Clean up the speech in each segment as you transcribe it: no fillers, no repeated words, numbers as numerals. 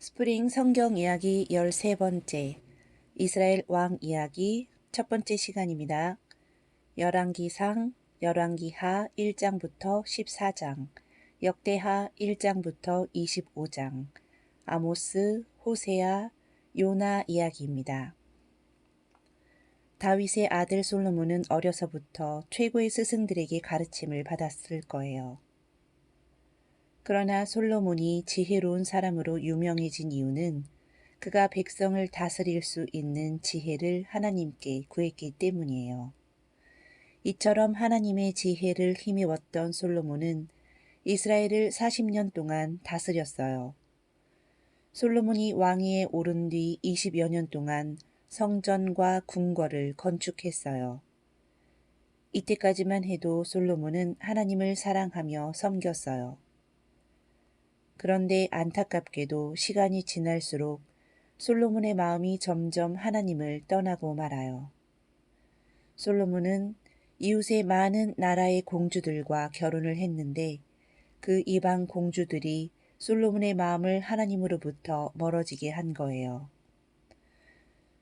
스프링 성경 이야기 13번째 이스라엘 왕 이야기 첫 번째 시간입니다. 열왕기상, 열왕기하 1장부터 14장, 역대하 1장부터 25장, 아모스, 호세아, 요나 이야기입니다. 다윗의 아들 솔로몬은 어려서부터 최고의 스승들에게 가르침을 받았을 거예요. 그러나 솔로몬이 지혜로운 사람으로 유명해진 이유는 그가 백성을 다스릴 수 있는 지혜를 하나님께 구했기 때문이에요. 이처럼 하나님의 지혜를 힘입었던 솔로몬은 이스라엘을 40년 동안 다스렸어요. 솔로몬이 왕위에 오른 뒤 20여 년 동안 성전과 궁궐을 건축했어요. 이때까지만 해도 솔로몬은 하나님을 사랑하며 섬겼어요. 그런데 안타깝게도 시간이 지날수록 솔로몬의 마음이 점점 하나님을 떠나고 말아요. 솔로몬은 이웃의 많은 나라의 공주들과 결혼을 했는데 그 이방 공주들이 솔로몬의 마음을 하나님으로부터 멀어지게 한 거예요.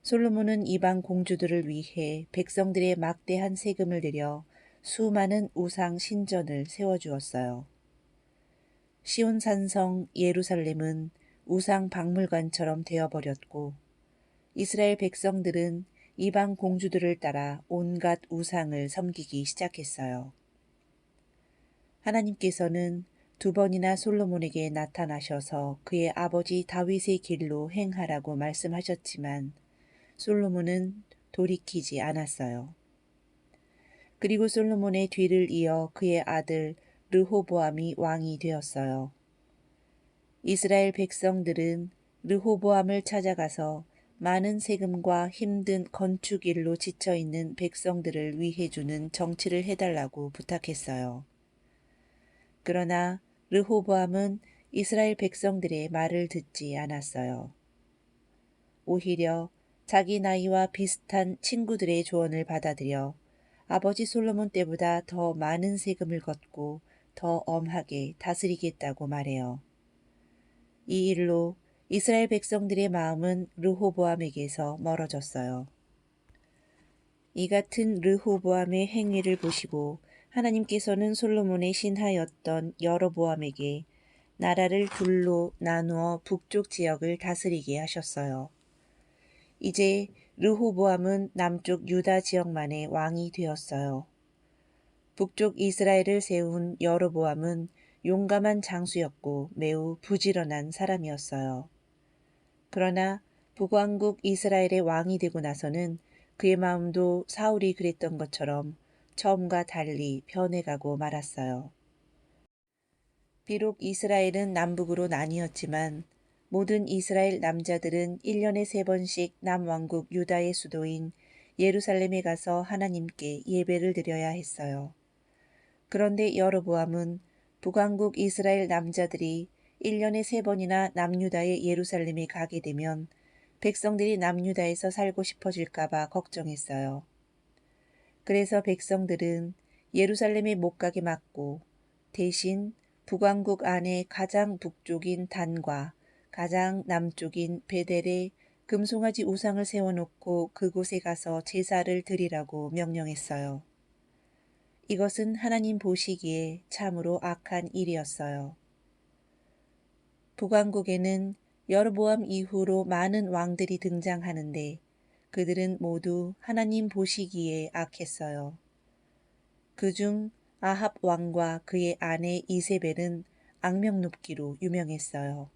솔로몬은 이방 공주들을 위해 백성들의 막대한 세금을 들여 수많은 우상 신전을 세워주었어요. 시온산성 예루살렘은 우상 박물관처럼 되어버렸고 이스라엘 백성들은 이방 공주들을 따라 온갖 우상을 섬기기 시작했어요. 하나님께서는 두 번이나 솔로몬에게 나타나셔서 그의 아버지 다윗의 길로 행하라고 말씀하셨지만 솔로몬은 돌이키지 않았어요. 그리고 솔로몬의 뒤를 이어 그의 아들 르호보암이 왕이 되었어요. 이스라엘 백성들은 르호보암을 찾아가서 많은 세금과 힘든 건축 일로 지쳐있는 백성들을 위해 주는 정치를 해달라고 부탁했어요. 그러나 르호보암은 이스라엘 백성들의 말을 듣지 않았어요. 오히려 자기 나이와 비슷한 친구들의 조언을 받아들여 아버지 솔로몬 때보다 더 많은 세금을 걷고 더 엄하게 다스리겠다고 말해요. 이 일로 이스라엘 백성들의 마음은 르호보암에게서 멀어졌어요. 이 같은 르호보암의 행위를 보시고 하나님께서는 솔로몬의 신하였던 여로보암에게 나라를 둘로 나누어 북쪽 지역을 다스리게 하셨어요. 이제 르호보암은 남쪽 유다 지역만의 왕이 되었어요. 북쪽 이스라엘을 세운 여로보암은 용감한 장수였고 매우 부지런한 사람이었어요. 그러나 북왕국 이스라엘의 왕이 되고 나서는 그의 마음도 사울이 그랬던 것처럼 처음과 달리 변해가고 말았어요. 비록 이스라엘은 남북으로 나뉘었지만 모든 이스라엘 남자들은 1년에 3번씩 남왕국 유다의 수도인 예루살렘에 가서 하나님께 예배를 드려야 했어요. 그런데 여로보암은 북왕국 이스라엘 남자들이 1년에 3번이나 남유다의 예루살렘에 가게 되면 백성들이 남유다에서 살고 싶어질까봐 걱정했어요. 그래서 백성들은 예루살렘에 못 가게 막고 대신 북왕국 안에 가장 북쪽인 단과 가장 남쪽인 베델에 금송아지 우상을 세워놓고 그곳에 가서 제사를 드리라고 명령했어요. 이것은 하나님 보시기에 참으로 악한 일이었어요. 북왕국에는 여로보암 이후로 많은 왕들이 등장하는데 그들은 모두 하나님 보시기에 악했어요. 그중 아합 왕과 그의 아내 이세벨은 악명 높기로 유명했어요.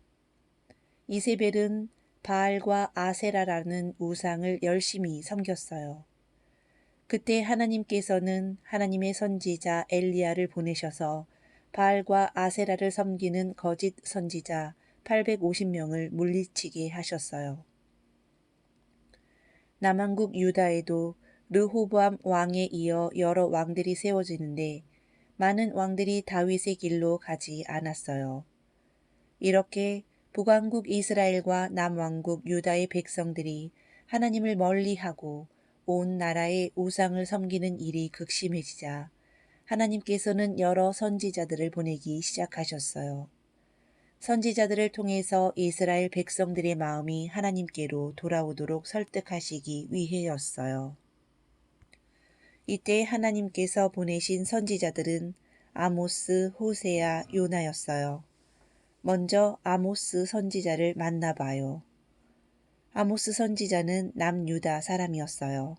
이세벨은 바알과 아세라라는 우상을 열심히 섬겼어요. 그때 하나님께서는 하나님의 선지자 엘리야를 보내셔서 바알과 아세라를 섬기는 거짓 선지자 850명을 물리치게 하셨어요. 남왕국 유다에도 르호보암 왕에 이어 여러 왕들이 세워지는데 많은 왕들이 다윗의 길로 가지 않았어요. 이렇게 북왕국 이스라엘과 남왕국 유다의 백성들이 하나님을 멀리하고 온 나라의 우상을 섬기는 일이 극심해지자 하나님께서는 여러 선지자들을 보내기 시작하셨어요. 선지자들을 통해서 이스라엘 백성들의 마음이 하나님께로 돌아오도록 설득하시기 위해였어요. 이때 하나님께서 보내신 선지자들은 아모스, 호세아, 요나였어요. 먼저 아모스 선지자를 만나봐요. 아모스 선지자는 남유다 사람이었어요.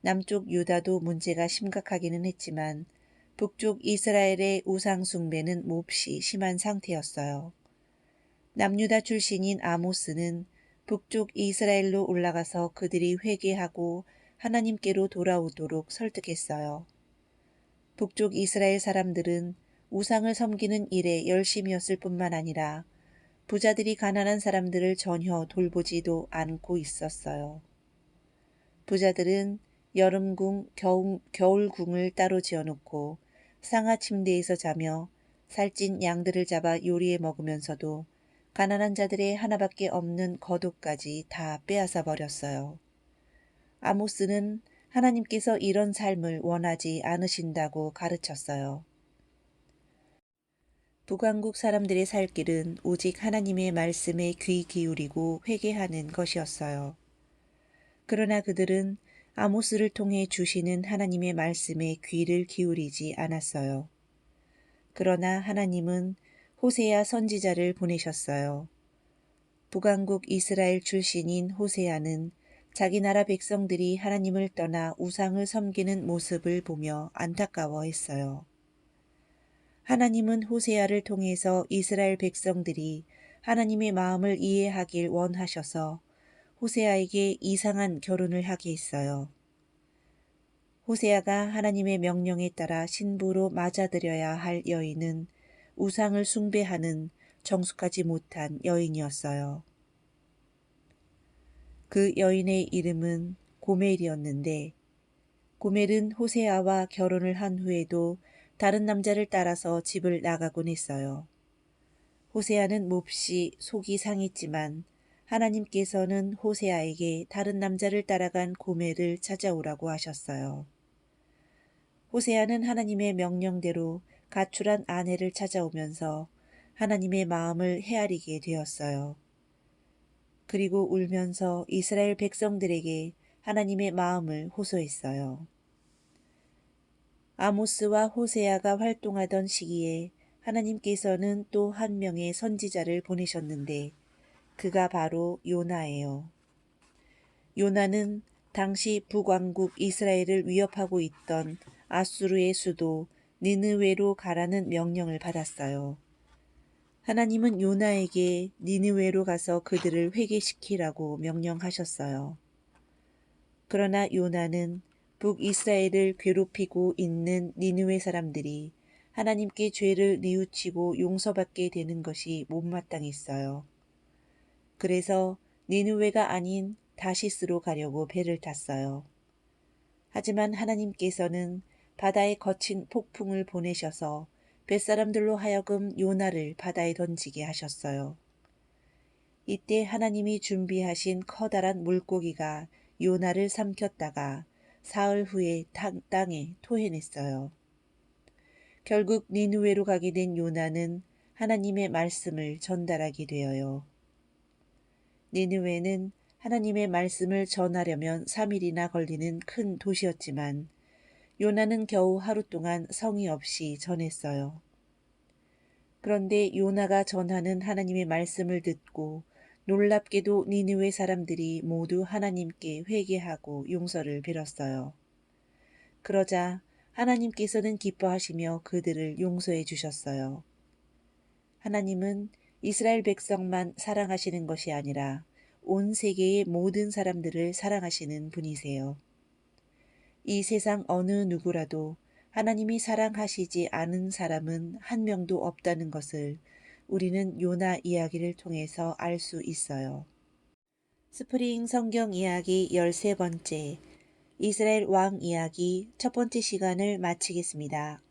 남쪽 유다도 문제가 심각하기는 했지만 북쪽 이스라엘의 우상 숭배는 몹시 심한 상태였어요. 남유다 출신인 아모스는 북쪽 이스라엘로 올라가서 그들이 회개하고 하나님께로 돌아오도록 설득했어요. 북쪽 이스라엘 사람들은 우상을 섬기는 일에 열심이었을 뿐만 아니라 부자들이 가난한 사람들을 전혀 돌보지도 않고 있었어요. 부자들은 여름궁, 겨울궁을 따로 지어놓고 상하 침대에서 자며 살찐 양들을 잡아 요리해 먹으면서도 가난한 자들의 하나밖에 없는 겉옷까지 다 빼앗아 버렸어요. 아모스는 하나님께서 이런 삶을 원하지 않으신다고 가르쳤어요. 북왕국 사람들의 살 길은 오직 하나님의 말씀에 귀 기울이고 회개하는 것이었어요. 그러나 그들은 아모스를 통해 주시는 하나님의 말씀에 귀를 기울이지 않았어요. 그러나 하나님은 호세아 선지자를 보내셨어요. 북왕국 이스라엘 출신인 호세아는 자기 나라 백성들이 하나님을 떠나 우상을 섬기는 모습을 보며 안타까워했어요. 하나님은 호세아를 통해서 이스라엘 백성들이 하나님의 마음을 이해하길 원하셔서 호세아에게 이상한 결혼을 하게 했어요. 호세아가 하나님의 명령에 따라 신부로 맞아들여야 할 여인은 우상을 숭배하는 정숙하지 못한 여인이었어요. 그 여인의 이름은 고멜이었는데 고멜은 호세아와 결혼을 한 후에도 다른 남자를 따라서 집을 나가곤 했어요. 호세아는 몹시 속이 상했지만 하나님께서는 호세아에게 다른 남자를 따라간 고멜을 찾아오라고 하셨어요. 호세아는 하나님의 명령대로 가출한 아내를 찾아오면서 하나님의 마음을 헤아리게 되었어요. 그리고 울면서 이스라엘 백성들에게 하나님의 마음을 호소했어요. 아모스와 호세아가 활동하던 시기에 하나님께서는 또 한 명의 선지자를 보내셨는데 그가 바로 요나예요. 요나는 당시 북왕국 이스라엘을 위협하고 있던 아수르의 수도 니느웨로 가라는 명령을 받았어요. 하나님은 요나에게 니느웨로 가서 그들을 회개시키라고 명령하셨어요. 그러나 요나는 북이스라엘을 괴롭히고 있는 니느웨 사람들이 하나님께 죄를 뉘우치고 용서받게 되는 것이 못마땅했어요. 그래서 니느웨가 아닌 다시스로 가려고 배를 탔어요. 하지만 하나님께서는 바다에 거친 폭풍을 보내셔서 뱃사람들로 하여금 요나를 바다에 던지게 하셨어요. 이때 하나님이 준비하신 커다란 물고기가 요나를 삼켰다가 사흘 후에 땅에 토해냈어요. 결국 니느웨로 가게 된 요나는 하나님의 말씀을 전달하게 되어요. 니느웨는 하나님의 말씀을 전하려면 3일이나 걸리는 큰 도시였지만 요나는 겨우 하루 동안 성의 없이 전했어요. 그런데 요나가 전하는 하나님의 말씀을 듣고 놀랍게도 니느웨 사람들이 모두 하나님께 회개하고 용서를 빌었어요. 그러자 하나님께서는 기뻐하시며 그들을 용서해 주셨어요. 하나님은 이스라엘 백성만 사랑하시는 것이 아니라 온 세계의 모든 사람들을 사랑하시는 분이세요. 이 세상 어느 누구라도 하나님이 사랑하시지 않은 사람은 한 명도 없다는 것을 우리는 요나 이야기를 통해서 알 수 있어요. 스프링 성경 이야기 13번째 이스라엘 왕 이야기 첫 번째 시간을 마치겠습니다.